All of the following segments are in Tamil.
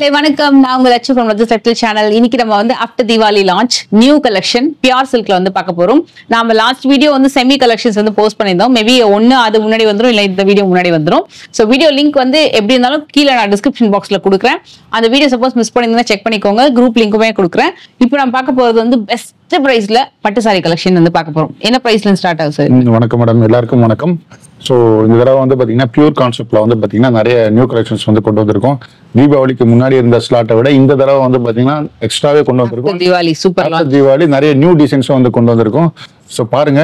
Hey, வணக்கம். நான் உங்க Latchu from Rajat Settle channel. இன்னைக்கு நம்ம வந்து after Diwali launch new collection pure silk ல வந்து பார்க்க போறோம். நாம லாஸ்ட் வீடியோ வந்து செமி கலெக்ஷன்ஸ் வந்து போஸ்ட் பண்ணிருந்தோம். மேபி ஒன்னு அது முன்னாடி வந்துரும் இல்ல இந்த வீடியோ முன்னாடி வந்துரும். சோ வீடியோ லிங்க் வந்து எப்படி இருந்தாலும் கீழ நான் டிஸ்கிரிப்ஷன் பாக்ஸ்ல கொடுக்குறேன். அந்த வீடியோ சப்போஸ் மிஸ் பண்ணிருந்தா செக் பண்ணிக்கோங்க. குரூப் லிங்க்குமே கொடுக்குறேன். இப்போ நம்ம பார்க்க போறது வந்து பெஸ்ட் பிரைஸ்ல பட்டு சாரி கலெக்ஷன் வந்து பார்க்க போறோம். என்ன பிரைஸ்ல ஸ்டார்ட் ஆகுது சார்? வணக்கம் மேடம், எல்லாருக்கும் வணக்கம். ஸோ இந்த தடவை வந்து பார்த்தீங்கன்னா பியூர் கான்செப்ட்ல வந்து பார்த்தீங்கன்னா நிறைய நியூ கலெக்ஷன்ஸ் வந்து கொண்டு வந்திருக்கோம். தீபாவளிக்கு முன்னாடி இருந்த ஸ்லாட்டை விட இந்த தடவை வந்து பார்த்தீங்கன்னா எக்ஸ்ட்ராவே கொண்டு வந்திருக்கோம். தீபாவளி சூப்பர் தீபாவளி நிறைய நியூ டிசைன்ஸும் வந்து கொண்டு வந்திருக்கோம். ஸோ பாருங்க,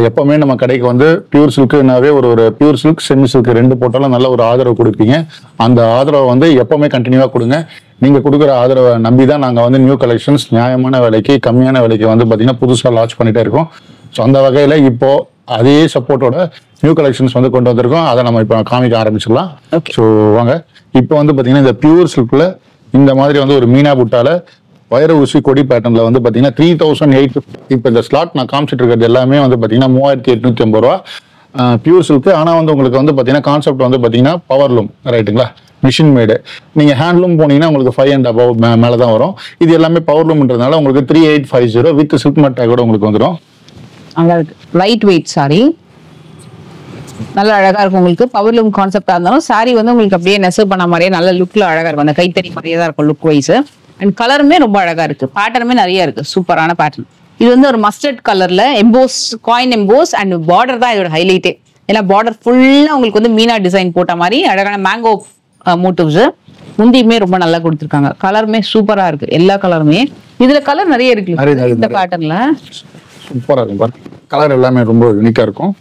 எப்பவுமே நம்ம கடைக்கு வந்து பியூர் சில்க்குனாவே ஒரு பியூர் சில்க் செமி சில்க் ரெண்டு போட்டாலும் நல்ல ஒரு ஆதரவு கொடுப்பீங்க. அந்த ஆதரவை வந்து எப்பவுமே கண்டினியூவா கொடுங்க. நீங்க கொடுக்குற ஆதரவை நம்பி தான் நாங்கள் வந்து நியூ கலெக்ஷன்ஸ் நியாயமான விலைக்கு கம்மியான விலைக்கு வந்து பார்த்தீங்கன்னா புதுசாக லான்ச் பண்ணிட்டே இருக்கோம். ஸோ அந்த வகையில் இப்போ அதே சப்போர்ட்டோட நியூ கலெக்ஷன்ஸ் வந்து கொண்டு வந்திருக்கோம். அதை நம்ம இப்போ காமிக்க ஆரம்பிச்சிடலாம். ஸோ வாங்க, இப்போ வந்து பார்த்தீங்கன்னா இந்த பியூர் சில்க்ல இந்த மாதிரி வந்து ஒரு மீனா புட்டால வைர ஊசி கொடி பேட்டர்ன்ல வந்து பார்த்தீங்கன்னா 3850. இப்போ இந்த ஸ்லாட் நான் காமிச்சிட்டு இருக்கிறது எல்லாமே வந்து பார்த்தீங்கன்னா 3850 ரூபா பியூர் சில்க். ஆனால் வந்து உங்களுக்கு வந்து பார்த்தீங்கன்னா கான்செப்ட் வந்து பார்த்தீங்கன்னா பவர்லூம், ரைட்டுங்களா? மிஷின் மேடு. நீங்க ஹேண்ட்லூம் போனீங்கன்னா உங்களுக்கு 5 and above மேலே தான் வரும். இது எல்லாமே பவர்லூம்ன்றதுனால உங்களுக்கு 3850 வித் சில்க் மேட் டேக்கோட உங்களுக்கு வந்துடும். லைட் வெயிட் சாரி, நல்ல அழகா இருக்கும். உங்களுக்கு பவர்லூம் கான்செப்டா இருந்தாலும் சாரி வந்து உங்களுக்கு அப்படியே நெசவு பண்ண மாதிரியே நல்ல லுக்ல அழகா இருக்கும். அந்த கைத்தறி மாதிரியே தான் இருக்கும் லுக் வைஸ். அண்ட் கலருமே ரொம்ப அழகா இருக்கு. பேட்டர்னுமே நிறைய இருக்கு, சூப்பரான பேட்டர்ன். இது வந்து ஒரு மஸ்டர்ட் கலர்ல EMBOSS, coin EMBOSS and border தான் இதோட ஹைலைட்டே. ஏன்னா பார்டர் ஃபுல்லா உங்களுக்கு வந்து மீனா டிசைன் போட்ட மாதிரி அழகான மேங்கோ மோட்டிவ்ஸ். முந்தியுமே ரொம்ப நல்லா கொடுத்துருக்காங்க. கலருமே சூப்பரா இருக்கு, எல்லா கலருமே. இதுல கலர் நிறைய இருக்கு இந்த பேட்டர்ன்ல. சூப்பரா இருக்கும் பாருங்க, கலர் எல்லாமே ரொம்ப யூனிக்கா இருக்கும்.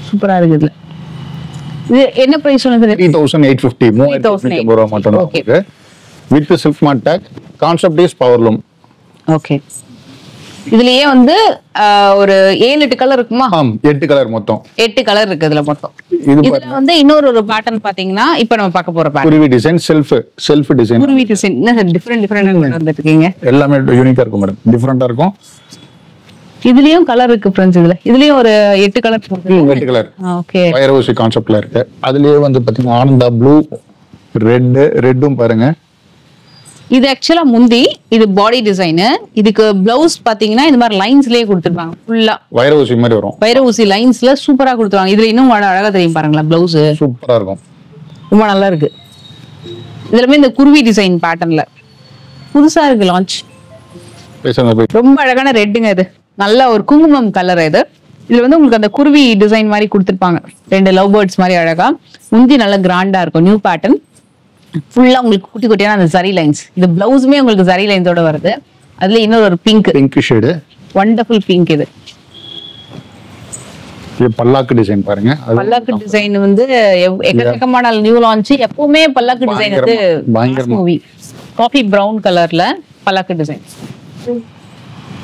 சூப்பரா இருக்கு. இதுல இது என்ன பிரைஸ் சொன்னது? 3850 3850 ரூபாய் மட்டும் தான். With silk made tag. Concept is powerloom. Okay. இதுலயே வந்து ஒரு 7-8 கலர் இருக்குமா? 8 கலர் மொத்தம். 8 கலர் இருக்கு இதுல மொத்தம். இதுல வந்து இன்னொரு பேட்டர்ன் பாத்தீங்கன்னா இப்போ நம்ம பார்க்க போற பேட்டர்ன் குருவி டிசைன், செல்ஃப் டிசைன். குருவி டிசைன் என்ன டிஃபரெண்ட் வந்துட்டு இருக்கீங்க. எல்லாமே யூனிக்கா இருக்கும் மேடம், டிஃபரெண்டா இருக்கும். இதுலயும் கலர் இருக்கு फ्रेंड्स. இதுலயும் ஒரு 8 கலர் 8 கலர். ஓகே. வைர ஊசி கான்செப்ட்ல இருக்கு. அதுலயே வந்து பாத்தீங்கன்னா ஆனந்தா ப்ளூ, ரெட்டும் பாருங்க. இது ஆக்சுவலா முந்தி, இது பாடி டிசைன். இதுக்கு பிளவுஸ் பாத்தீங்கன்னா இந்த மாதிரி லைன்ஸ்லயே கொடுத்துருப்பாங்க. ஃபுல்லா வைர ஊசி மாதிரி வரும். வைர ஊசி லைன்ஸ்ல சூப்பரா கொடுத்துருவாங்க. இதுல இன்னும் அழகா தெரியும் பாருங்களா. பிளவுஸ் சூப்பரா இருக்கும், ரொம்ப நல்லா இருக்கு. இதுலமே இந்த குருவி டிசைன் பேட்டர்ன்ல புதுசா இருக்கு லான்ச். ரொம்ப அழகான ரெட்டுங்க. இது நல்ல ஒரு குங்குமம் கலர். இதுல வந்து உங்களுக்கு அந்த குருவி டிசைன் மாதிரி கொடுத்துருப்பாங்க. 2 லவ் பேர்ட்ஸ் மாதிரி அழகா. முந்தி நல்ல கிராண்டா இருக்கும். நியூ பேட்டர்ன் ஃபுல்லா உங்களுக்கு குட்டி குட்டியான அந்த ஜரி லைன்ஸ். இந்த பிளவுஸுமே உங்களுக்கு ஜரி லைன்ஸோட வருது. அதுல இன்னொரு பிங்க் ஷேடு, வண்டர்ஃபுல் பிங்க். இது பல்லாக்கு டிசைன் பாருங்க. பல்லாக்கு டிசைன் வந்து எக்கச்சக்கமான நியூ லான்ச். எப்பவுமே பல்லாக்கு டிசைன் வந்து மூவி காஃபி பிரவுன் கலர்ல பல்லாக்கு டிசைன்.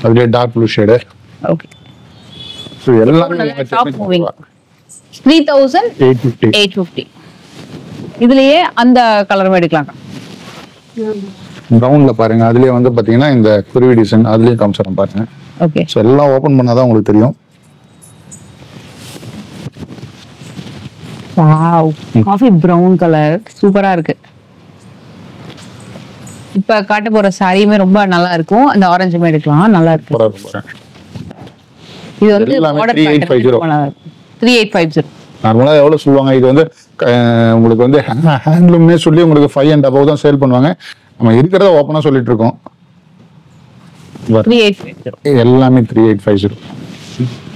அதுல dark blue shade. Okay. So எல்லாமே டாப் மூவிங் 3850. இதுலயே அந்த கலரும் எடுக்கலாம். பிரவுன்ல பாருங்க. அதுலயே வந்து பாத்தீங்கன்னா இந்த குருவி டிசைன் அதுலயே காமிச்சறேன் பாருங்க. ஓகே. சோ எல்லாம் ஓபன் பண்ணாதான் உங்களுக்கு தெரியும். வாவ், காஃபி பிரவுன் கலர் சூப்பரா இருக்கு. இப்ப காட்ட போற சாரியுமே ரொம்ப நல்லா இருக்கும். அந்த ஆரஞ்சுமே எடுக்கலாம், நல்லா இருக்கு. இது வந்து ஆர்டர் 3850. நார்மலா எவ்வளவு சொல்லுவாங்க? இது வந்து உங்களுக்கு வந்து ஹேண்ட்லூம்னே சொல்லி உங்களுக்கு 5 and above தான் சேல் பண்ணுவாங்க. நம்ம இருக்கிறத ஓப்பனா சொல்லிட்டு இருக்கோம். 3850 எல்லாமே 3850.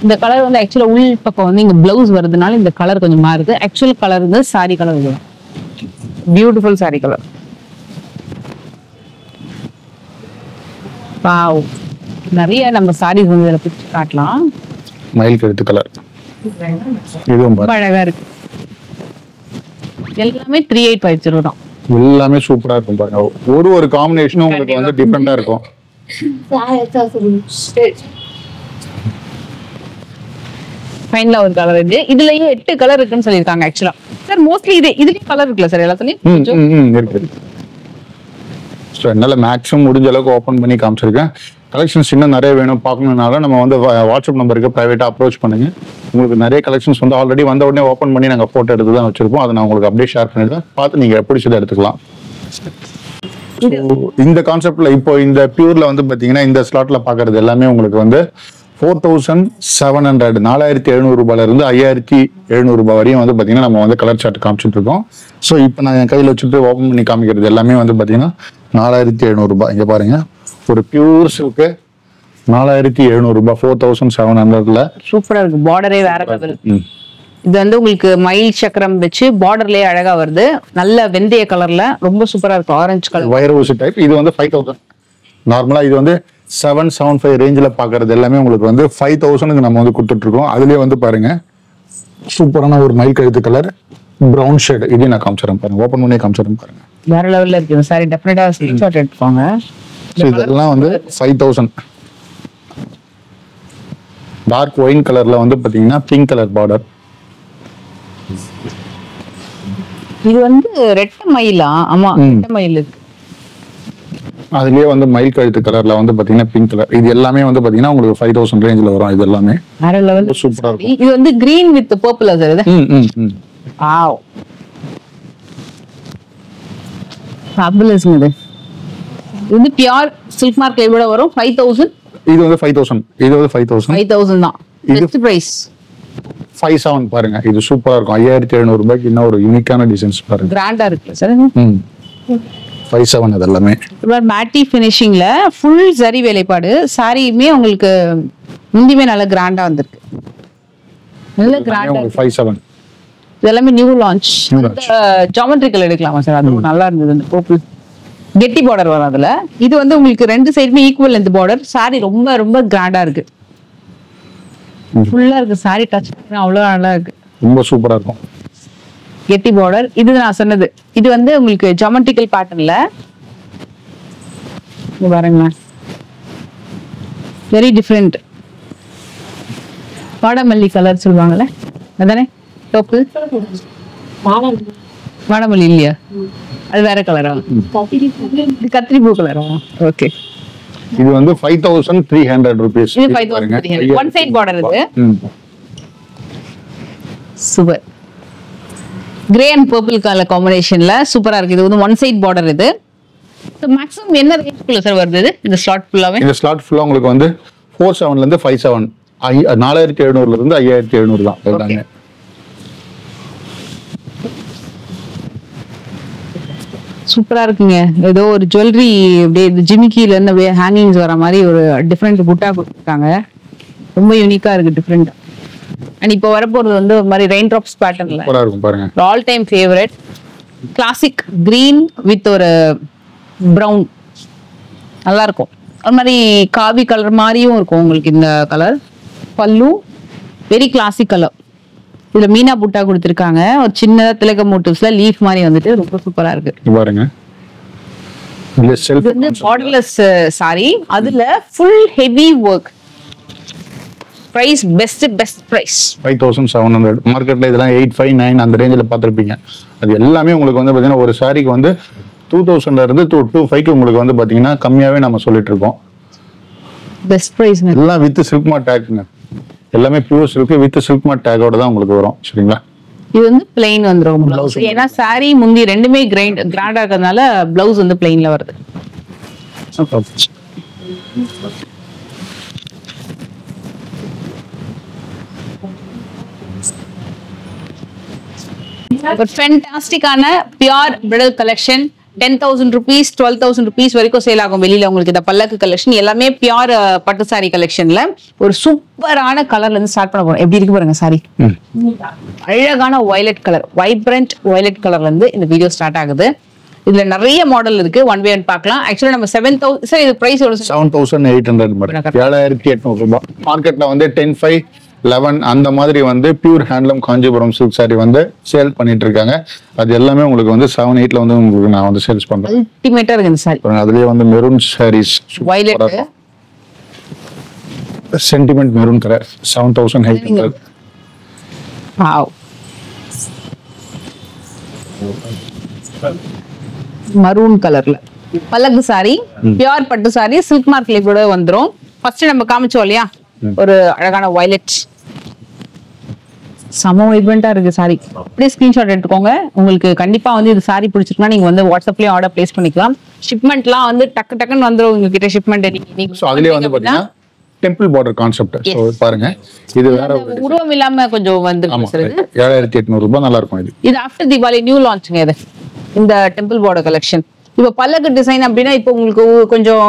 இந்த கலர் வந்து ஆக்சுவலா உள் பக்கம் வந்து இங்க பிளவுஸ் வருதுனால இந்த கலர் கொஞ்சம் மாறுது. ஆக்சுவல் கலர் வந்து சாரி கலர். இது பியூட்டிஃபுல் சாரி கலர். வாவ், நிறைய நம்ம சாரீஸ் வந்து இதுல பிடிச்சு காட்டலாம். மயில் கழுத்து கலர். இதுவும் ரொம்ப அழகா இருக்கு. எல்லாமே 3850 தான். எல்லாமே சூப்பரா இருக்கும் பாருங்க. ஒரு காம்பினேஷனும் உங்களுக்கு வந்து டிஃபரெண்டா இருக்கும். ஃபைனலா ஒரு கலர் இது. இதுலயே 8 கலர் இருக்குன்னு சொல்லிருக்காங்க ஆக்சுவலா. சார் மோஸ்ட்லி இதுலயும் கலர் இருக்குல்ல சார் எல்லாத்துலயும்? இருக்கு. ஸோ என்னால் மேக்ஸிமம் முடிஞ்ச அளவுக்கு ஓப்பன் பண்ணி காமிச்சிருக்கேன். கலெக்ஷன்ஸ் இன்னும் நிறைய வேணும் பார்க்கணுன்னாலும் நம்ம வந்து வாட்ஸ்அப் நம்பருக்கு ப்ரைவேட்டாக அப்ரோச் பண்ணுங்க. உங்களுக்கு நிறைய கலெக்ஷன்ஸ் வந்து ஆல்ரெடி வந்த உடனே ஓப்பன் பண்ணி நாங்கள் ஃபோட்டோ எடுத்து தான் வச்சிருப்போம். அதை நான் உங்களுக்கு அப்படியே ஷேர் பண்ணிடுறேன். பார்த்து நீங்கள் பிடிச்சதை எடுத்துக்கலாம். இந்த கான்செப்ட்ல இப்போ இந்த பியூர்ல வந்து பார்த்தீங்கன்னா இந்த ஸ்லாட்ல பார்க்கறது எல்லாமே உங்களுக்கு வந்து 4700 4700 இருந்து 5700 வரையும் வந்து பார்த்தீங்கன்னா நம்ம வந்து கலர் சார்ட் காமிச்சிட்டு இருக்கோம். ஸோ இப்போ நான் என் கையில் வச்சுட்டு ஓப்பன் பண்ணி காமிக்கிறது எல்லாமே வந்து பார்த்தீங்கன்னா 4700. இங்கே பாருங்க, ஒரு பியூர் சில்க்கு 4700 4700. சூப்பரா இருக்கு. பார்டரே வேற லெவல். இது வந்து உங்களுக்கு மயில் சக்கரம் வச்சு பார்டர்லயே அழகா வருது. நல்ல வெந்தய கலர்ல ரொம்ப சூப்பரா இருக்கு. ஆரஞ்சு கலர் வைர ஊசி டைப். இது வந்து 5000. நார்மலா இது வந்து 775 ரேஞ்சில் பார்க்கறது எல்லாமே உங்களுக்கு வந்து 5000க்கு நம்ம வந்து கொடுத்துட்டு இருக்கோம். அதுலயே வந்து பாருங்க சூப்பரான ஒரு மயில் கழுத்து கலர் ப்ரௌன் ஷேட். இதையும் நான் காமிச்சிடறேன் பாருங்க, ஓப்பன் பண்ணி காமிச்சிடறேன் பாருங்க. வேற லெவல்ல இருக்கு இந்த சாரி. டெஃபினட்டா ஸ்கிரீன்ஷாட் எடுத்துக்கோங்க. இதெல்லாம் வந்து 5000. டார்க் ஒயின் கலர்ல வந்து பாத்தீங்கன்னா பிங்க் கலர் பார்டர். இது வந்து ரெட்டை மயிலா? ஆமா, ரெட்டை மயில் இருக்கு. அதுலயே வந்து மயில் கழுத்து கலர்ல வந்து பாத்தீங்கன்னா பிங்க் கலர். இது எல்லாமே வந்து பாத்தீங்கன்னா உங்களுக்கு 5000 ரேஞ்சில் வரும். இது எல்லாமே வேற லெவல் சூப்பரா இருக்கும். இது வந்து கிரீன் வித் பர்பிள் சார். இது வாவ், ஃபேபுலஸ்ங்க. இது வந்து பியூர் சில்க் மார்க் எவ்வளவு வரும்? 5000. இது வந்து 5000. இது வந்து 5000 தான் பெஸ்ட் பிரைஸ். 57 பாருங்க, இது சூப்பரா இருக்கும். 5700 இன்னும் ஒரு யூனிக்கான டிசைன்ஸ் பாருங்க, கிராண்டா இருக்கு சார். 57 அது எல்லாமே மேட்டி ஃபினிஷிங்ல ஃபுல் சரி வேலைப்பாடு. சாரியுமே உங்களுக்கு முந்தியுமே நல்ல கிராண்டா வந்திருக்கு. நல்ல கிராண்டா 57. இதெல்லாமே நியூ லான்ச். ஜாமெட்ரிக்கல் எடுக்கலாமா சார்? அது நல்லா இருந்தது. அந்த பர்பிள் கெட்டி பார்டர் வரும் அதுல. இது வந்து உங்களுக்கு ரெண்டு சைடுமே ஈக்குவல் இந்த பார்டர். சாரி ரொம்ப ரொம்ப கிராண்டா இருக்கு. ஃபுல்லா இருக்கு சாரி. டச் பண்ணா அவ்வளவு நல்லா இருக்கு. ரொம்ப சூப்பரா இருக்கும். கெட்டி பார்டர். இது நான் சொன்னது. இது வந்து உங்களுக்கு ஜாமெட்ரிக்கல் பேட்டர்ன்ல பாருங்க, வெரி டிஃப்ரெண்ட். வாடாமல்லி கலர் சொல்லுவாங்கல்ல, அதானே? டோப்பு வாடாமல்லி இல்லையா? அது வேற கலரா? இது கத்திரி பூ கலரா? ஓகே. இது வந்து 5300 rupees. இது 5300. ஒன் சைடு பார்டர் இது. Super. Grey and purple colour காம்பினேஷன்ல சூப்பரா இருக்கு. இது வந்து ஒன் சைடு பார்டர். இது மேக்ஸிமம் என்ன ரேஞ்சுக்குள்ள சார் வருது? இது இந்த ஸ்லாட் ஃபுல்லாவே? இந்த ஸ்லாட் ஃபுல்லா உங்களுக்கு வந்து 47 இருந்து 57, 4700 இருந்து 5700 தான் எல்லாமே. சூப்பரா இருக்குங்க. ஏதோ ஒரு ஜுவல்லரி அப்படியே ஜிமிக்கில இருந்து அப்படியே ஹேங்கிங்ஸ் வர மாதிரி ஒரு டிஃப்ரெண்ட் புட்டா கொடுத்துருக்காங்க. ரொம்ப யூனிக்கா இருக்கு, டிஃப்ரெண்டா. அண்ட் இப்போ வரப்போறது வந்து ஒரு மாதிரி ரெயின் டிராப்ஸ் பேட்டர்ன்ல சூப்பரா இருக்கும் பாருங்க. All time favourite classic green with ஒரு பிரவுன். நல்லா இருக்கும். ஒரு மாதிரி காவி கலர் மாதிரியும் இருக்கும் உங்களுக்கு இந்த கலர். பல்லு வெரி கிளாசிக் கலர். இதுல மீனா புட்டா கொடுத்திருக்காங்க. ஒரு சின்னதா திலக மோட்டிவ்ஸ்ல லீஃப் மாதிரி வந்துட்டு ரொம்ப சூப்பரா இருக்கு. பாருங்க, இது வந்து பார்டர்லெஸ் சாரி. அதுல full heavy work. Price best price 5700. மார்க்கெட்ல இதெல்லாம் 859 அந்த ரேஞ்சில் பார்த்துருப்பீங்க. அது எல்லாமே உங்களுக்கு வந்து பாத்தீங்கன்னா ஒரு சாரிக்கு வந்து 2000 இருந்து 25 உங்களுக்கு வந்து பாத்தீங்கன்னா கம்மியாவே நம்ம சொல்லிட்டு இருக்கோம். பெஸ்ட் பிரைஸ் எல்லாம் வித் சில்க் மார்க் டேக்ங்க. எல்லாமே pure silk with silk mark டேக்கோட தான் உங்களுக்கு வரும். சரிங்களா? இது வந்து பிளைன் வந்துரும் ப்ளவுஸ். ஏன்னா சாரி முந்தி ரெண்டுமே கிராண்டா இருக்கிறதுனால ப்ளவுஸ் வந்து பிளைன்ல வருது. ஒரு ஃபேண்டாஸ்டிக்கான pure bridal collection. 10,000 rupees 12,000 rupees வரைக்கும் சேல் ஆகும் வெளியில. உங்களுக்கு இந்த பல்லக்கு கலெக்ஷன் எல்லாமே பியூர் பட்டு சாரி கலெக்ஷன்ல ஒரு சூப்பரான கலர்ல இருந்து ஸ்டார்ட் பண்ண போறோம். எப்படி இருக்கு பாருங்க சாரி. அழகான வயலட் கலர், வைப்ரண்ட் வயலட் கலர்ல இருந்து இந்த வீடியோ ஸ்டார்ட் ஆகுது. இதுல நிறைய மாடல் இருக்கு. ஒன் பை ஒன் பார்க்கலாம். ஆக்சுவலா நம்ம 7,000 சார் இது பிரைஸ் எவ்வளவு? 7,800. 7,800 ரூபாய். மார்க்கெட்ல வந்து 10,500 11 அந்த மாதிரி வந்து pure handloom Kanchipuram silk sorry வந்து சேல் பண்ணிட்டு இருக்காங்க. அது எல்லாமே உங்களுக்கு வந்து 7,800 வந்து உங்களுக்கு நான் வந்து சேல்ஸ் பண்றேன். அல்டிமேட்டா இருக்கு இந்த சாரி. அதுலயே வந்து maroon saris, violet sentiment maroon colour 7,800. Wow. Maroon கலர்ல பல்லக்கு சாரி, பியூர் பட்டு சாரி, சில்க் மார்க் லேபிளோட வந்துரும். ஃபர்ஸ்ட் நம்ம காமிச்சோம் இல்லையா ஒரு அழகான வயலட், செம வைப்ரண்டா இருக்கு சாரி. அப்படியே ஸ்கிரீன்ஷாட் எடுத்துக்கோங்க. உங்களுக்கு கண்டிப்பா வந்து இது சாரி பிடிச்சிருக்குன்னா நீங்க வந்து வாட்ஸ்அப்லயே ஆர்டர் பிளேஸ் பண்ணிக்கலாம். ஷிப்மெண்ட்லாம் வந்து டக்குன்னு வந்துரும் உங்ககிட்ட ஷிப்மெண்ட். ஸோ அதுலயே வந்து பாத்தீங்கன்னா டெம்பிள் பார்டர் கான்செப்ட். ஸோ பாருங்க இது வேற உருவம் இல்லாம கொஞ்சம் வந்து 7800 ரூபாய் நல்லா இருக்கும். இது ஆஃப்டர் தீபாவளி நியூ லான்ச்சுங்க இது, இந்த டெம்பிள் பார்டர் கலெக்ஷன். இப்போ பல்லக்கு டிசைன் அப்படின்னா இப்போ உங்களுக்கு கொஞ்சம்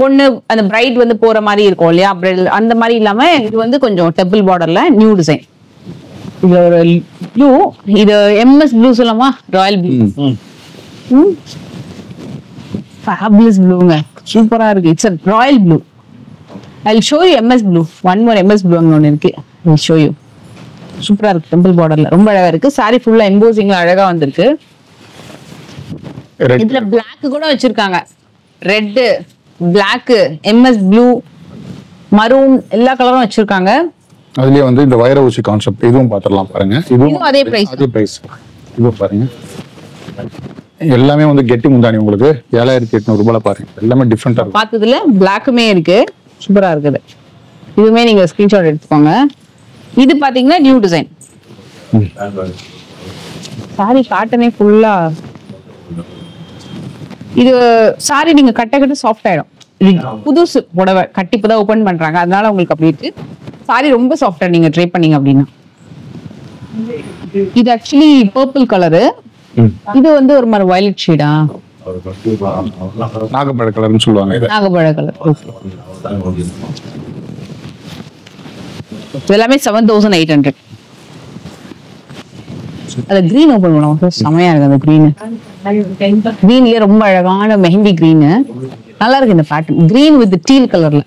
பொண்ணு அந்த பிரைட் வந்து போற மாதிரி இருக்கும் இல்லையா, அந்த மாதிரி இல்லாம இது வந்து கொஞ்சம் டெம்பிள் பார்டர்ல நியூ டிசைன். இது ஒரு ப்ளூ, இது எம்எஸ் ப்ளூ சொல்லலாமா, ராயல் ப்ளூ, ஃபேபுலஸ் ப்ளூங்க, சூப்பரா இருக்கு. It's a Royal blue. I'll show you MS blue. One more MS blue அங்க ஒன்னு இருக்கு. I'll show you. சூப்பரா இருக்கு டெம்பிள் பார்டர்ல, ரொம்ப அழகா இருக்கு. சாரி ஃபுல்லா எம்போசிங்ல அழகா வந்திருக்கு. இதுல Black கூட வச்சிருக்காங்க. Red, Black, MS blue, maroon எல்லா கலரும் வச்சிருக்காங்க. அதுலயே வந்து இந்த வைர ஊசி கான்செப்ட் இதுவும் பாத்துறலாம் பாருங்க. இதுவும் அதே பிரைஸ். இது பாருங்க எல்லாமே வந்து கெட்டி முந்தானி உங்களுக்கு 7800 ரூபாயில பாருங்க. எல்லாமே டிஃபரெண்டா இருக்கு. பார்த்ததுல Blackமே இருக்கு, சூப்பரா இருக்குது. இதுவுமே நீங்க ஸ்கிரீன்ஷாட் எடுத்துக்கோங்க. இது பாத்தீங்கன்னா நியூ டிசைன். சாரி காட்டனே ஃபுல்லா. இது சாரி நீங்க கட்ட சாஃப்ட் ஆயிடும். புதுசு புடவை கட்டி இப்பதான் ஓபன் பண்றாங்க, அதனால உங்களுக்கு அப்படி இருக்கு. சாரி ரொம்ப சாஃப்டா நீங்க ட்ரை பண்ணீங்க அப்படின்னா. இது ஆக்சுவலி பர்பிள் கலரு. இது வந்து ஒரு மாதிரி வயலட் ஷேடா, நாகப்பழ கலர்னு சொல்லுவாங்க. நாகப்பழ கலர். எல்லாமே 7800. அது கிரீன் ஓபன் பண்ணுவோம், செமையா இருக்கு அந்த கிரீன். கிரீன்லயே ரொம்ப அழகான மெஹந்தி கிரீன், நல்லா இருக்கு இந்த பேட்டர்ன். கிரீன் வித் டீல் கலர்ல.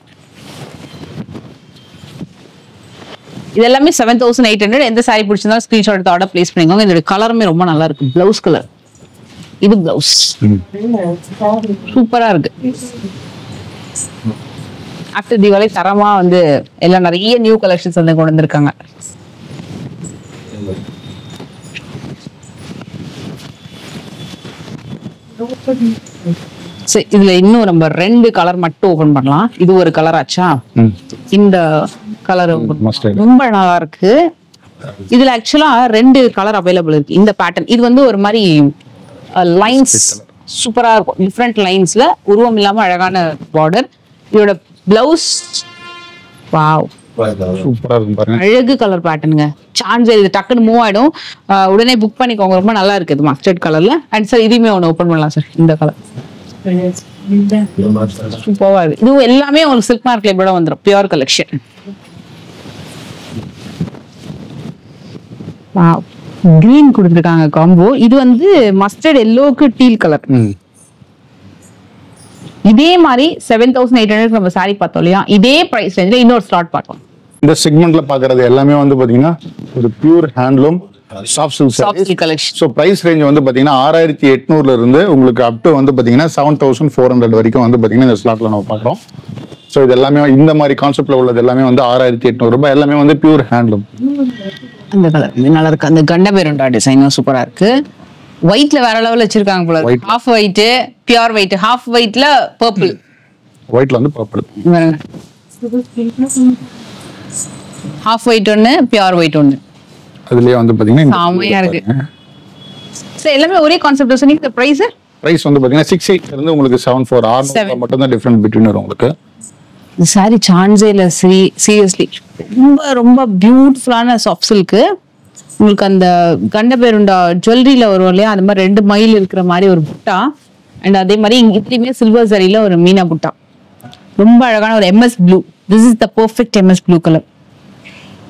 இது எல்லாமே 7800. எந்த சாரி பிடிச்சிருந்தாலும் ஸ்கிரீன்ஷாட் எடுத்து ஆர்டர் பிளேஸ் பண்ணிக்கோங்க. இதோட கலருமே ரொம்ப நல்லா இருக்கு. பிளவுஸ் கலர், இது பிளவுஸ் சூப்பரா இருக்கு. ஆஃப்டர் தீபாவளி தரமா வந்து எல்லாம் நிறைய நியூ கலெக்ஷன்ஸ் வந்து கொண்டு வந்திருக்காங்க. இதுல இன்னும் நம்ம 2 கலர் மட்டும் ஓபன் பண்ணலாம். இது ஒரு கலர் ஆச்சா, இந்த கலர் ரொம்ப நல்லா இருக்கு. இதுல ஆக்சுவலா 2 கலர் அவைலபிள் இருக்கு. இந்த பேட்டர்ன் இது வந்து ஒரு மாதிரி லைன்ஸ் சூப்பரா இருக்கும். டிஃப்ரெண்ட் லைன்ஸ்ல உருவம் இல்லாம அழகான பார்டர். இதோட பிளவுஸ் வாவ் சூப்பரா இருக்கும் பாருங்க. அழகு கலர் பேட்டர்னுங்க. சான்ஸ் இது டக்குன்னு மூவ் ஆயிடும். உடனே புக் பண்ணிக்கோங்க, ரொம்ப நல்லா இருக்கு. இது மஸ்டர்ட் கலர்ல. அண்ட் சார் இதுவுமே ஒன்று ஓபன் பண்ணலாம் சார். இந்த கலர் சூப்பரா இருக்கு. இது எல்லாமே உங்களுக்கு சில்க் மார்க் லேபிளோட வந்துடும், பியூர் கலெக்ஷன். வாவ் கிரீன் கொடுத்துருக்காங்க காம்போ. இது வந்து மஸ்டர்ட் எல்லோக்கு டீல் கலர். இதே மாதிரி 7800 நம்ம சாரி பார்த்தோம் இல்லையா, இதே பிரைஸ் ரேஞ்சில இன்னொரு ஸ்லாட் பார்த்தோம். இந்த செக்மெண்ட்ல பாக்குறது எல்லாமே வந்து பாத்தீங்கன்னா ஒரு pure handloom soft silk collection. So price range வந்து பாத்தீங்கன்னா 6800 இருந்து உங்களுக்கு அப் டு வந்து பாத்தீங்கன்னா 7400 வரைக்கும் வந்து பாத்தீங்கன்னா இந்த ஸ்லாட்ல நம்ம பாக்குறோம். ஸோ இது எல்லாமே இந்த மாதிரி கான்செப்ட்ல உள்ளது எல்லாமே வந்து 6800 ரூபாய். எல்லாமே வந்து பியூர் ஹேண்ட்லூம். அந்த கலர் நல்லா இருக்கு. அந்த கண்ட பேருண்டா டிசைனும் சூப்பரா இருக்கு. ஒயிட்ல வேற லெவல்ல வச்சிருக்காங்க போல. Half white, pure white, half ஒயிட்ல பர்பிள், ஒயிட்ல வந்து பர்பிள். ஹாஃப் ஒயிட் ஒன்னு, பியூர் ஒயிட் ஒன்னு. அதுலயே வந்து பாத்தீங்கன்னா செமையா இருக்கு. சோ எல்லாமே ஒரே கான்செப்ட். சொன்னீங்க பிரைஸ் வந்து பாத்தீங்கன்னா 68 இருந்து உங்களுக்கு 74 மட்டும் தான் டிஃபரண்ட் பிட்வீன் வரும் உங்களுக்கு. இந்த சாரி சான்ஸே இல்ல சீரியஸ்லி. ரொம்ப ரொம்ப பியூட்டிஃபுல்லான சாஃப்ட் சில்க். உங்களுக்கு அந்த கண்ட பேருண்டா ஜுவல்லரியில வரும் இல்லையா, அது மாதிரி 2 மைல் இருக்கிற மாதிரி ஒரு புட்டா. அண்ட் அதே மாதிரி இதுலயுமே சில்வர் சரியில ஒரு மீனா புட்டா. ரொம்ப அழகான ஒரு MS blue. This is the perfect MS blue colour.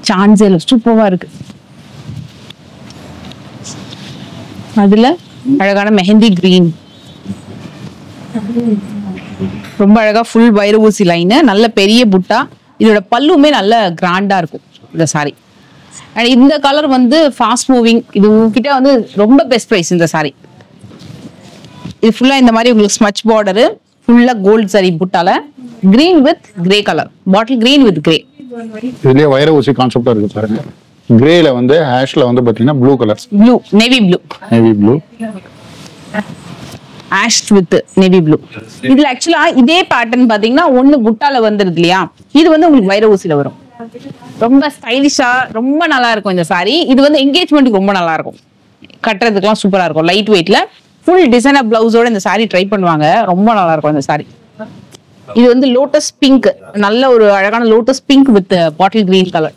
சான்ஸே இல்ல, சூப்பரா இருக்கு. அதுல அழகான மெஹந்தி கிரீன், ரொம்ப அழகா ஃபுல் வைர ஊசி லைன், நல்ல பெரிய புட்டா. இதோட பல்லுமே நல்ல கிராண்டா இருக்கும் இந்த சாரி. அண்ட் இந்த கலர் வந்து ஃபாஸ்ட் மூவிங். இது உங்ககிட்ட வந்து ரொம்ப பெஸ்ட் பிரைஸ் இந்த சாரி. இது ஃபுல்லா இந்த மாதிரி உங்களுக்கு ஸ்மச் பார்டர், ஃபுல்லா கோல்ட் சாரி புட்டால, green with grey colour, bottle green with grey. இதுலயே வைர ஊசி கான்செப்டா இருக்கு பாருங்க. கிரேல வந்து ஹேஷ்ல வந்து பாத்தீங்கன்னா blue colour, blue navy blue, navy blue. Ash with navy blue. இதுல ஆக்சுவலா இதே பேட்டர்ன் பாத்தீங்கன்னா ஒண்ணு புட்டால வந்துருது இல்லையா, இது வந்து உங்களுக்கு வைர ஊசியில வரும். ரொம்ப ஸ்டைலிஷா ரொம்ப நல்லா இருக்கும் இந்த சாரி. இது வந்து என்கேஜ்மெண்ட்டுக்கு ரொம்ப நல்லா இருக்கும், கட்டுறதுக்குலாம் சூப்பரா இருக்கும். லைட் வெயிட்ல ஃபுல் டிசைனர் பிளவுஸோட இந்த சாரி ட்ரை பண்ணுவாங்க, ரொம்ப நல்லா இருக்கும் இந்த சாரி. இது வந்து லோட்டஸ் பிங்க், நல்ல ஒரு அழகான lotus pink with bottle green colour.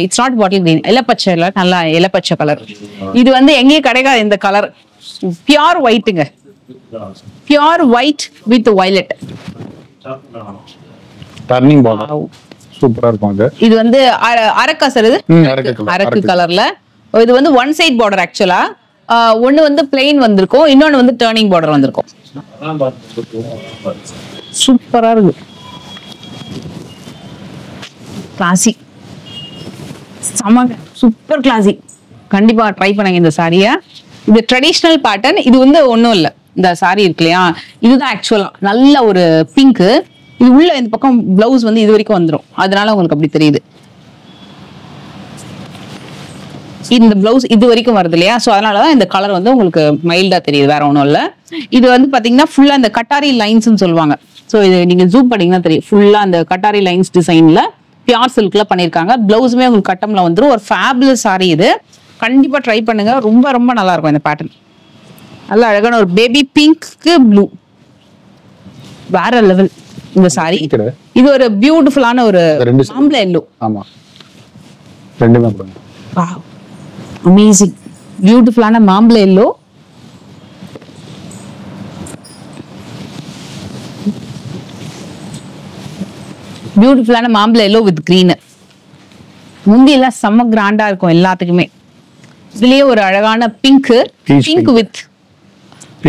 It's not bottle green, இலப்பச்சை இல்ல, நல்லா இலப்பச்சை கலர். இது வந்து எங்கேயும் கிடைக்காது இந்த கலர். பியூர் ஒயிட்டுங்க, pure white with violet. Turning border சூப்பரா இருக்கும். இது வந்து அரக்கசர், அரக்கு கலர்ல. இது வந்து ஒன் சைட் பார்டர் ஆக்சுவலா. ஒன்னு வந்து பிளெயின் வந்திருக்கும், இன்னொன்னு வந்து டர்னிங் பார்டர் வந்திருக்கும். சூப்பரா இருக்கு, கிளாசி, சமங்க சூப்பர் கிளாசி. கண்டிப்பா ட்ரை பண்ணுங்க இந்த சாரிய. இது ட்ரெடிஷனல் பேட்டர்ன். இது வந்து ஒண்ணும் இல்ல, இந்த சாரி இருக்கு இல்லையா, இதுதான் ஆக்சுவலா நல்ல ஒரு பிங்க். இது உள்ள இந்த பக்கம் பிளவுஸ் வந்து இது வரைக்கும் வந்துடும், அதனால உங்களுக்கு அப்படி தெரியுது. இந்த பிளவுஸ் இது வரைக்கும் வருது இல்லையா, சோ அதனாலதான் இந்த கலர் வந்து உங்களுக்கு மைல்டா தெரியுது, வேற ஒண்ணும் இல்ல. இது வந்து பாத்தீங்கன்னா ஃபுல்லா இந்த கட்டாரி லைன்ஸ் சொல்லுவாங்க. சோ இது நீங்க ஜூம் பண்ணீங்கன்னா தெரியும், ஃபுல்லா அந்த கட்டாரி லைன்ஸ் டிசைன்ல பியூர் சில்க்ல பண்ணிருக்காங்க. பிளவுஸுமே உங்களுக்கு கட்டம்ல வந்துடும். ஒரு ஃபேபுலஸ் சாரி இது, கண்டிப்பா ட்ரை பண்ணுங்க, ரொம்ப ரொம்ப நல்லா இருக்கும் இந்த பேட்டர்ன். நல்ல அழகான ஒரு பேபி பிங்க்கு ப்ளூ, வேற லெவல் இந்த சாரி. இது ஒரு பியூட்டிஃபுல்லான ஒரு மாம்பழ எல்லோ. ஆமா, ரெண்டுமே போடுங்க. வாவ், அமேசிங், பியூட்டிஃபுல்லான மாம்பழ எல்லோ. பியூட்டிஃபுல்லான மாம்பழ எல்லோ வித் கிரீன். முந்தி எல்லாம் செம்ம கிராண்டா இருக்கும் எல்லாத்துக்குமே. இதுலயே ஒரு அழகான பிங்க், பிங்க் வித்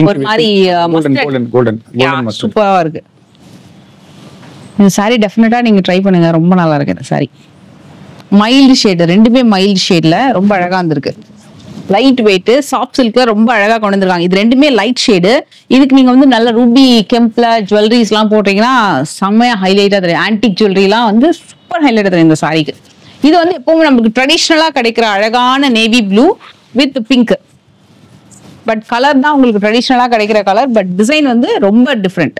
ஒரு மாதிரி சூப்பரா இருக்கு இந்த சாரி. டெஃபினட்டா நீங்க ட்ரை பண்ணுங்க, ரொம்ப நல்லா இருக்கு இந்த சாரி. மைல்டு ஷேட், ரெண்டுமே மைல்டு ஷேட்ல ரொம்ப அழகா இருந்திருக்கு. லைட் வெயிட், சாஃப்ட் சில்க்ல ரொம்ப அழகா கொண்டு வந்திருக்காங்க. இது ரெண்டுமே லைட் ஷேடு. இதுக்கு நீங்க வந்து நல்ல ரூபி கெம்ப்ல ஜுவல்லரிஸ் எல்லாம் போட்டீங்கன்னா செம்மையா ஹைலைட்டா தெரியும். ஆன்டிக் ஜுவல்லரி எல்லாம் வந்து சூப்பர் ஹைலைட்டா தெரியும் இந்த சாரிக்கு. இது வந்து எப்பவுமே நமக்கு ட்ரெடிஷ்னலா கிடைக்கிற அழகான navy blue with pink. But colour தான் உங்களுக்கு ட்ரெடிஷ்னலா கிடைக்கிற கலர், பட் டிசைன் வந்து ரொம்ப டிஃப்ரெண்ட்,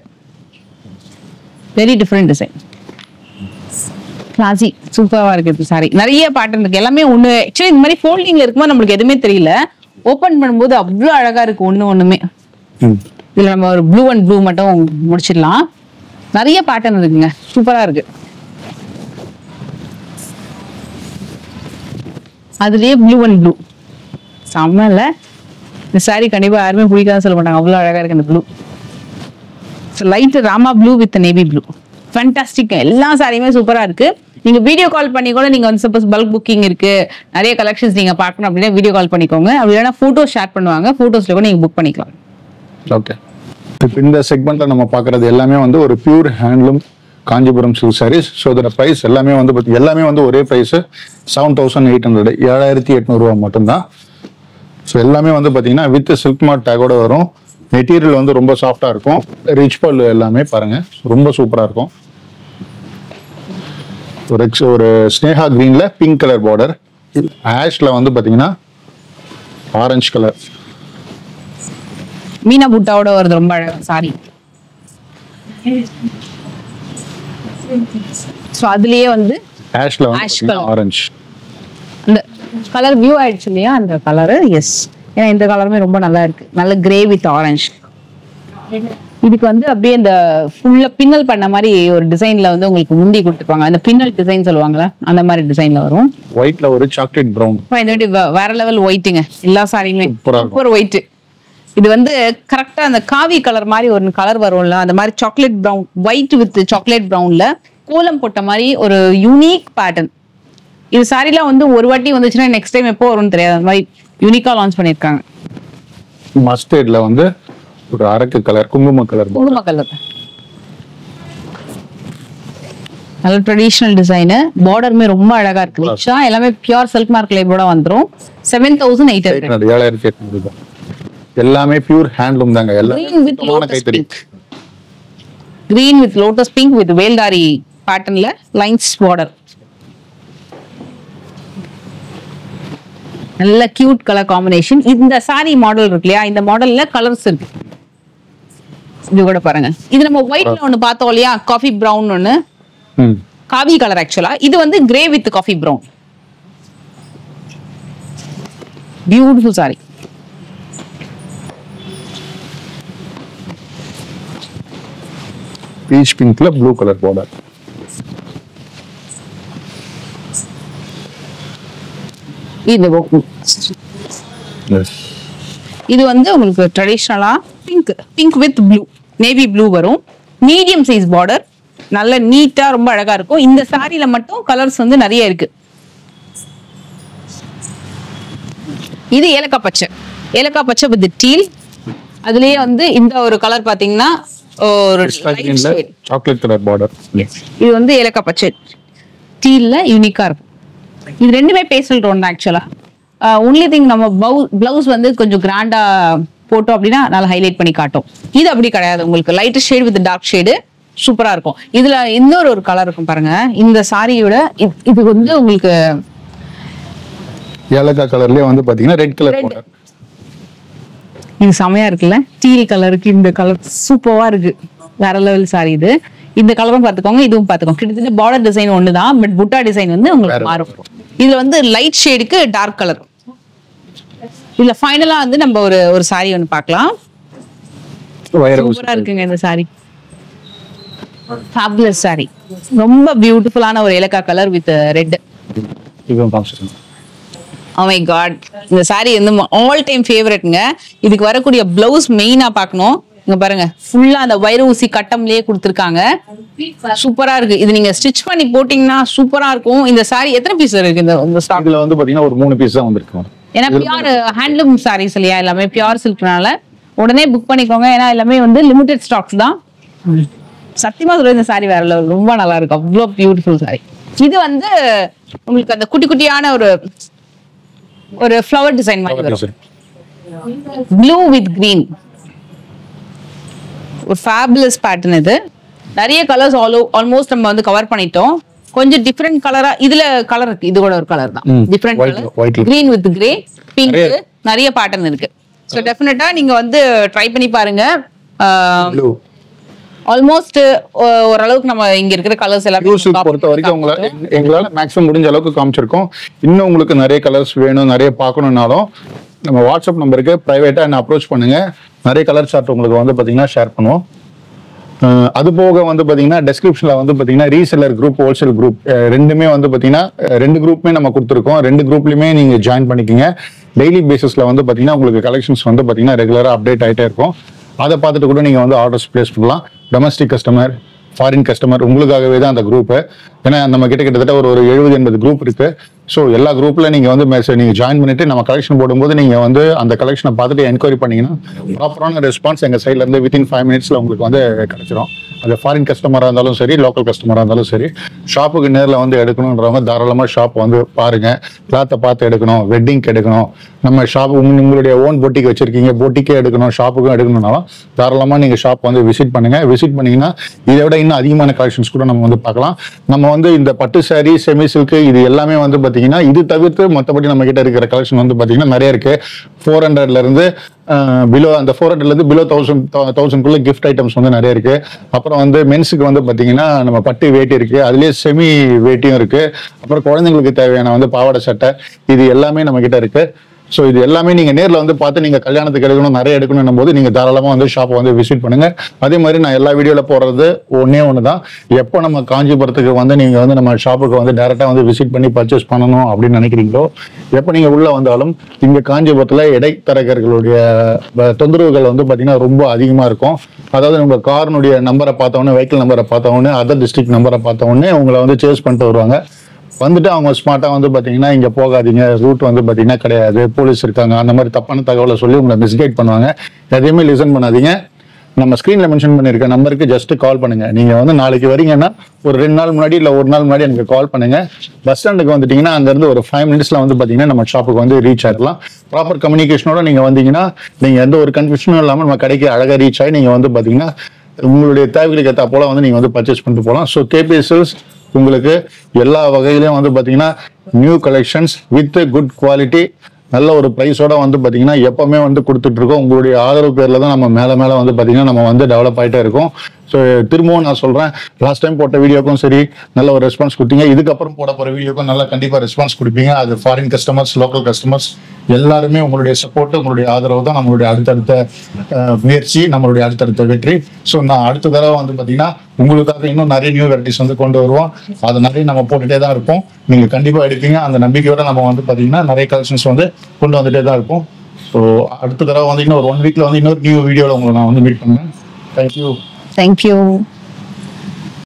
வெரி டிஃப்ரெண்ட் டிசைன். கிளாசி, சூப்பரா இருக்கு இந்த சாரி. நிறைய பேட்டர்ன் இருக்கு, எல்லாமே ஒண்ணு. ஆக்சுவலி இந்த மாதிரி ஃபோல்டிங்ல இருக்கும்போது நம்மளுக்கு எதுவுமே தெரியல, ஓபன் பண்ணும்போது அவ்வளவு அழகா இருக்கு ஒண்ணுமே. இதுல நம்ம ஒரு ப்ளூ அண்ட் ப்ளூ மட்டும் முடிச்சிடலாம். நிறைய பேட்டர்ன் இருக்குங்க, சூப்பரா இருக்கு. அதுலயே ப்ளூ அண்ட் ப்ளூ செம்ம இல்ல இந்த சாரி. கண்டிப்பா யாருமே பிடிக்காத சொல்ல மாட்டாங்க, அவ்வளவு அழகா இருக்கு இந்த blue. Light Rama blue with navy blue, fantastic. எல்லா சாரியுமே சூப்பரா இருக்கு. நீங்க வீடியோ கால் பண்ணி கூட நீங்க வந்து சப்போஸ் பல்க் புக்கிங் இருக்கு, நிறைய கலெக்ஷன்ஸ் நீங்க பார்க்கணும் அப்படின்னா வீடியோ கால் பண்ணிக்கோங்க. அப்படி இல்லைன்னா போட்டோ ஷேர் பண்ணுவாங்க, போட்டோஸ்ல கூட நீங்க புக் பண்ணிக்கலாம். ஓகே, இப்போ இந்த செக்மெண்ட்ல நம்ம பார்க்கறது எல்லாமே வந்து ஒரு pure handloom Kanchipuram silk saris. So இதோட ப்ரைஸ் எல்லாமே வந்து ஒரே ப்ரைஸ் 7,800, 7,800 மட்டும்தான். ஸோ எல்லாமே வந்து பார்த்தீங்கன்னா வித் சில்க் மார்க் டேகோட வரும். மெட்டீரியல் வந்து ரொம்ப சாஃப்டா இருக்கும். ரிச் பல்லு எல்லாமே பாருங்க, ரொம்ப சூப்பரா இருக்கும். ஒரு ஸ்னேகா கிரீன்ல பிங்க் கலர் பார்டர், ஆஷ்ல வந்து பாத்தீங்கன்னா ஆரஞ்சு கலர் மீனா புட்டாவோட வருது, ரொம்ப அழகா சாரி. சோ அதுலயே வந்து ஆஷ்ல வந்து ஆரஞ்சு அந்த கலர் வியூ ஆயிடுச்சு இல்லையா, அந்த கலர். எஸ், ஏன்னா இந்த கலருமே ரொம்ப நல்லா இருக்கு, நல்ல கிரே வித் ஆரஞ்சு. இதுக்கு வந்து அப்படியே இந்த ஃபுல்லா பின்னல் பண்ண மாதிரி ஒரு டிசைன்ல வந்து உங்களுக்கு முந்தி கொடுத்துருப்பாங்க. அந்த பின்னல் டிசைன் சொல்லுவாங்கல்ல, அந்த மாதிரி டிசைன்ல வரும். ஒயிட்ல ஒரு சாக்லேட் பிரவுன், வேற லெவல் ஒயிட்டுங்க. எல்லா சாரியுமே சூப்பர் ஒயிட். இது வந்து கரெக்டா அந்த காவி கலர் மாதிரி ஒரு கலர் வரும்ல, அந்த மாதிரி chocolate brown, white with chocolate பிரவுன்ல கோலம் போட்ட மாதிரி ஒரு யூனிக் பேட்டர்ன். இது சாரிலாம் வந்து ஒரு வாட்டி வந்துச்சுன்னா நெக்ஸ்ட் டைம் எப்போ வரும்னு தெரியாது, அந்த மாதிரி யூனிக்கா லான்ச் பண்ணிருக்காங்க. மஸ்டர்ட்ல வந்து ஒரு அரக்கு கலர், குங்கும கலர், நல்ல ட்ரெடிஷனல் டிசைன். பார்டருமே ரொம்ப அழகா இருக்கு. ரிச்சா எல்லாமே பியூர் சில்க் மார்க் லேபிளோட வந்துரும். 7,800, 7,800. எல்லாமே பியூர் ஹேண்ட்லூம் தாங்க. எல்லாம் கைத்தறி. Green with lotus pink with வேல்டாரி பேட்டர்ன்ல லைன்ஸ் பார்டர். நல்ல கியூட் கலர் காம்பினேஷன். இந்த சாரி மாடல் இருக்கு இல்லையா, இந்த மாடல்ல கலர்ஸ் இருக்கு. இது கூட பாருங்க. இது நம்ம ஒயிட்ல ஒன்னு பார்த்தோம் இல்லையா, காஃபி பிரவுன் ஒன்னு, காவி கலர் ஆக்சுவலா. இது வந்து grey with coffee brown. Beautiful sari. Peach பிங்க்ல ப்ளூ கலர் பார்டர். இது வந்து உங்களுக்கு ட்ரெடிஷனலா pink with blue, navy blue வரும். மீடியம் சைஸ் பார்டர், நல்ல நீட்டா ரொம்ப அழகா இருக்கும். இந்த சாரியில மட்டும் கலர்ஸ் வந்து நிறைய இருக்கு. இது ஏலக்காய் பச்சை, ஏலக்காய் பச்சை வித் டீல். அதுலயே வந்து இந்த ஒரு கலர் பாத்தீங்கன்னா ஒரு சாக்லேட் கலர் பார்டர். இது வந்து ஏலக்காய் பச்சை டீல்ல யூனிக்கா இருக்கும். இது ரெண்டுமே பேஸ்டல் டோன் தான் ஆக்சுவலா. ஒன்லி திங் நம்ம பிளவுஸ் வந்து கொஞ்சம் கிராண்டா போட்டோம் அப்படின்னா நல்லா ஹைலைட் பண்ணி காட்டும். இது அப்படி கிடையாது, உங்களுக்கு light shade with dark shade சூப்பரா இருக்கும். இதுல இன்னொரு ஒரு கலர் இருக்கும் பாருங்க. இந்த சாரியோட இது வந்து உங்களுக்கு ஏலக்காய் கலர்லயே வந்து பாத்தீங்கன்னா ரெட் கலர் பார்டர். இது செமையா இருக்குல்ல, டீல் கலருக்கு இந்த கலர் சூப்பரா இருக்கு. வேற லெவல் சாரி இது. இந்த கலரும் பாத்துக்கோங்க, இதுவும் பாத்துக்கோங்க. கிட்டத்தட்ட பார்டர் டிசைன் ஒண்ணுதான், பட் புட்டா டிசைன் வந்து உங்களுக்கு மாறும். இதுல வந்து லைட் ஷேடுக்கு டார்க் கலர். இதுல ஃபைனலா வந்து நம்ம ஒரு சாரி ஒன்னு பார்க்கலாம். சூப்பரா இருக்குங்க இந்த சாரி. ஃபேபுலஸ் சாரி, ரொம்ப பியூட்டிஃபுல்லான ஒரு ஏலக்காய் colour with red. Oh my god, இந்த சாரி வந்து ஆல் டைம் ஃபேவரட்ங்க. இதுக்கு வரக்கூடிய பிளவுஸ் மெயினா பார்க்கணும். இங்க பாருங்க, ஃபுல்லா அந்த வைர ஊசி கட்டம்லயே கொடுத்துருக்காங்க. சூப்பரா இருக்கு. இது நீங்க ஸ்டிச் பண்ணி போட்டீங்கன்னா சூப்பரா இருக்கும். இந்த சாரி எத்தனை பீஸ் இருக்கு இந்த ஸ்டாக்ல? வந்து பாத்தீங்கன்னா ஒரு 3 பீஸ் தான் வந்திருக்கு. ஏன்னா பியூர் ஹேண்ட்லூம் சாரீஸ் இல்லையா, எல்லாமே பியூர் சில்க்னால உடனே புக் பண்ணிக்கோங்க. ஏன்னா எல்லாமே வந்து லிமிடெட் ஸ்டாக்ஸ் தான். சத்தியமா சொல்ற இந்த சாரி வேற லெவல், ரொம்ப நல்லா இருக்கு. அவ்வளோ பியூட்டிஃபுல் சாரி. இது வந்து உங்களுக்கு அந்த குட்டி குட்டியான ஒரு ஃப்ளவர் டிசைன் மாதிரி வரும். ப்ளூ வித் கிரீன், ஒரு ஃபேபுலஸ் பேட்டர்ன். இது நிறைய கலர்ஸ் ஆல்மோஸ்ட் நம்ம வந்து கவர் பண்ணிட்டோம். கொஞ்சம் டிஃபரெண்ட் கலரா இதுல கலர் இருக்கு. இது கூட ஒரு கலர் தான், different colour, green with grey, pink, நிறைய பேட்டர்ன் இருக்கு. சோ டெஃபினட்டா நீங்க வந்து ட்ரை பண்ணி பாருங்க. ஆல்மோஸ்ட் ஓரளவுக்கு நம்ம இங்க இருக்கிற கலர்ஸ் எல்லாம் பொறுத்த வரைக்கும் எங்களால மேக்ஸிமம் முடிஞ்ச அளவுக்கு காமிச்சிருக்கோம். இன்னும் உங்களுக்கு நிறைய கலர்ஸ் வேணும், நிறைய பார்க்கணும்னாலும் நம்ம வாட்ஸ்அப் நம்பருக்கு பிரைவேட்டா என்ன அப்ரோச் பண்ணுங்க. நிறைய கலர் சார்ட் உங்களுக்கு வந்து பாத்தீங்கன்னா ஷேர் பண்ணுவோம். அது போக வந்து பாத்தீங்கன்னா டெஸ்கிரிப்ஷன்ல வந்து பாத்தீங்கன்னா ரீசெல்லர் குரூப், ஹோல்சேல் குரூப் ரெண்டுமே வந்து பாத்தீங்கன்னா 2 குரூப்புமே நம்ம கொடுத்துருக்கோம். 2 குரூப்லயுமே நீங்க ஜாயின் பண்ணிக்கோங்க. டெய்லி பேசிஸ்ல வந்து பாத்தீங்கன்னா உங்களுக்கு கலெக்ஷன்ஸ் வந்து பாத்தீங்கன்னா ரெகுலரா அப்டேட் ஆயிட்டே இருக்கும். அதை பார்த்துட்டு கூட நீங்க வந்து ஆர்டர்ஸ் பிளேஸ் பண்ணலாம். டொமஸ்டிக் கஸ்டமர், ஃபாரின் கஸ்டமர், உங்களுக்காகவே தான் அந்த குரூப். ஏன்னா நம்ம கிட்டத்தட்ட ஒரு 70-80 குரூப் இருக்கு. ஸோ எல்லா குரூப்ல நீங்க வந்து நீங்க ஜாயின் பண்ணிட்டு நம்ம கலெக்ஷன் போடும்போது நீங்க வந்து அந்த கலெக்ஷனை பார்த்துட்டு என்கொயரி பண்ணீங்கன்னா ப்ராப்பரான ரெஸ்பான்ஸ் எங்க சைட்ல இருந்து வித்தின் 5 மினிட்ஸ்ல உங்களுக்கு வந்து கிடைச்சிரும். அது ஃபாரின் கஸ்டமரா இருந்தாலும் சரி, லோக்கல் கஸ்டமரா இருந்தாலும் சரி. ஷாப்புக்கு நேரில் வந்து எடுக்கணுன்றவங்க தாராளமா ஷாப் வந்து பாருங்க. கிளாத்தை பார்த்து எடுக்கணும், வெட்டிங்க்கு எடுக்கணும், நம்ம ஷாப் உங்களுடைய ஓன் பொட்டிக் வச்சிருக்கீங்க, பொட்டிக்கே எடுக்கணும், ஷாப்புக்கும் எடுக்கணும்னாலும் தாராளமா நீங்க ஷாப் வந்து விசிட் பண்ணுங்க. விசிட் பண்ணீங்கன்னா இதை விட இன்னும் அதிகமான கலெக்ஷன்ஸ் கூட நம்ம வந்து பார்க்கலாம். நம்ம வந்து இந்த பட்டு சாரி, செமி சில்க் இது எல்லாமே வந்து பாத்தீங்கன்னா இது தவிர்த்து மற்றபடி நம்ம கிட்ட இருக்கிற கலெக்ஷன் வந்து பாத்தீங்கன்னா நிறைய இருக்கு. 400ல இருந்து பிலோ, அந்த 400ல இருந்து பிலோ 1000 கிஃப்ட் ஐட்டம்ஸ் வந்து நிறைய இருக்கு. அப்புறம் வந்து மென்ஸுக்கு வந்து பாத்தீங்கன்னா நம்ம பட்டு வேட்டி இருக்கு, அதுலயே செமி வேட்டியும் இருக்கு. அப்புறம் குழந்தைங்களுக்கு தேவையான வந்து பாவாடை சட்டை, இது எல்லாமே நம்ம கிட்ட இருக்கு. ஸோ இது எல்லாமே நீங்க நேரில் வந்து பார்த்து நீங்க கல்யாணத்துக்கு எடுக்கணும், நிறைய எடுக்கணும் போது நீங்க தாராளமா வந்து ஷாப்பை வந்து விசிட் பண்ணுங்க. அதே மாதிரி நான் எல்லா வீடியோல போடுறது ஒன்னே ஒண்ணுதான். எப்போ நம்ம காஞ்சிபுரத்துக்கு வந்து நீங்க வந்து நம்ம ஷாப்புக்கு வந்து டைரக்டா வந்து விசிட் பண்ணி பர்ச்சேஸ் பண்ணணும் அப்படின்னு நினைக்கிறீங்களோ, எப்போ நீங்க உள்ள வந்தாலும் இங்க காஞ்சிபுரத்துல இடைத்தரகர்களுடைய தொந்தரவுகள் வந்து பாத்தீங்கன்னா ரொம்ப அதிகமா இருக்கும். அதாவது உங்க காரினுடைய நம்பரை பார்த்தவொடனே, வெஹிக்கிள் நம்பரை பார்த்தவொடனே, அதர் டிஸ்ட்ரிக்ட் நம்பரை பார்த்தவொடனே உங்களை வந்து சேஸ் பண்ணிட்டு வருவாங்க. வந்துட்டு அவங்க ஸ்மார்ட்டா வந்து பாத்தீங்கன்னா இங்க போகாதீங்க, ரூட் வந்து பாத்தீங்கன்னா கிடையாது, போலீஸ் இருக்காங்க, அந்த மாதிரி தப்பான தகவலை சொல்லி உங்களை மிஸ்கைட் பண்ணுவாங்க. எதையுமே லிசன் பண்ணாதீங்க. நம்ம ஸ்கிரீன்ல மென்ஷன் பண்ணிருக்க நம்பருக்கு ஜஸ்ட் கால் பண்ணுங்க. நீங்க வந்து நாளைக்கு வரீங்கன்னா ஒரு 2 நாள் முன்னாடி இல்ல 1 நாள் முன்னாடி எனக்கு கால் பண்ணுங்க. பஸ் ஸ்டாண்டுக்கு வந்துட்டீங்கன்னா அங்க இருந்து ஒரு 5 மினிட்ஸ்ல வந்து பாத்தீங்கன்னா நம்ம ஷாப்புக்கு வந்து ரீச் ஆயிடலாம். ப்ராப்பர் கம்யூனிகேஷனோட நீங்க வந்தீங்கன்னா நீங்க எந்த ஒரு கன்ஃபியூஷனும் இல்லாம நம்ம கடைக்கு அழகா ரீச் ஆகி நீங்க வந்து பாத்தீங்கன்னா உங்களுடைய தேவைகளுக்கு ஏற்ற போல வந்து நீங்க வந்து பர்ச்சேஸ் பண்ணிட்டு போகலாம். ஸோ கேபிஎஸ்எல்ஸ் உங்களுக்கு எல்லா வகையிலையும் வந்து பாத்தீங்கன்னா new collections with good quality நல்ல ஒரு ப்ரைஸோட வந்து பார்த்தீங்கன்னா எப்பவுமே வந்து கொடுத்துட்டு இருக்கோம். உங்களுடைய ஆதரவு பேரில் தான் நம்ம மேலே மேலே வந்து பார்த்தீங்கன்னா நம்ம வந்து டெவலப் ஆகிட்டே இருக்கோம். ஸோ திரும்பவும் நான் சொல்கிறேன், லாஸ்ட் டைம் போட்ட வீடியோக்கும் சரி நல்ல ஒரு ரெஸ்பான்ஸ் கொடுத்தீங்க. இதுக்கப்புறம் போட போகிற வீடியோக்கும் நல்லா கண்டிப்பாக ரெஸ்பான்ஸ் கொடுப்பீங்க. அது ஃபாரின் கஸ்டமர்ஸ், லோக்கல் கஸ்டமர்ஸ் எல்லாருமே உங்களுடைய சப்போர்ட், உங்களுடைய ஆதரவு தான் நம்மளுடைய அடுத்தடுத்த முயற்சி, நம்மளுடைய அடுத்தடுத்த வெற்றி. ஸோ நான் அடுத்த தடவை வந்து பார்த்தீங்கன்னா உங்களுக்காக இன்னும் நிறைய நியூ வெரைட்டிஸ் வந்து கொண்டு வருவோம். அது நிறைய நம்ம போட்டுகிட்டே தான் இருப்போம். நீங்கள் கண்டிப்பாக எடுப்பீங்க. அந்த நம்பிக்கையோட நம்ம வந்து பார்த்தீங்கன்னா நிறைய கலெக்ஷன்ஸ் வந்து கொண்டு வந்துட்டே தான் இருப்போம். ஸோ அடுத்த தடவை வந்து இன்னும் ஒரு 1 வீக்ல வந்து இன்னொரு நியூ வீடியோவில் உங்களை நான் வந்து மீட் பண்ணேன். தேங்க்யூ. தேங்க்யூ.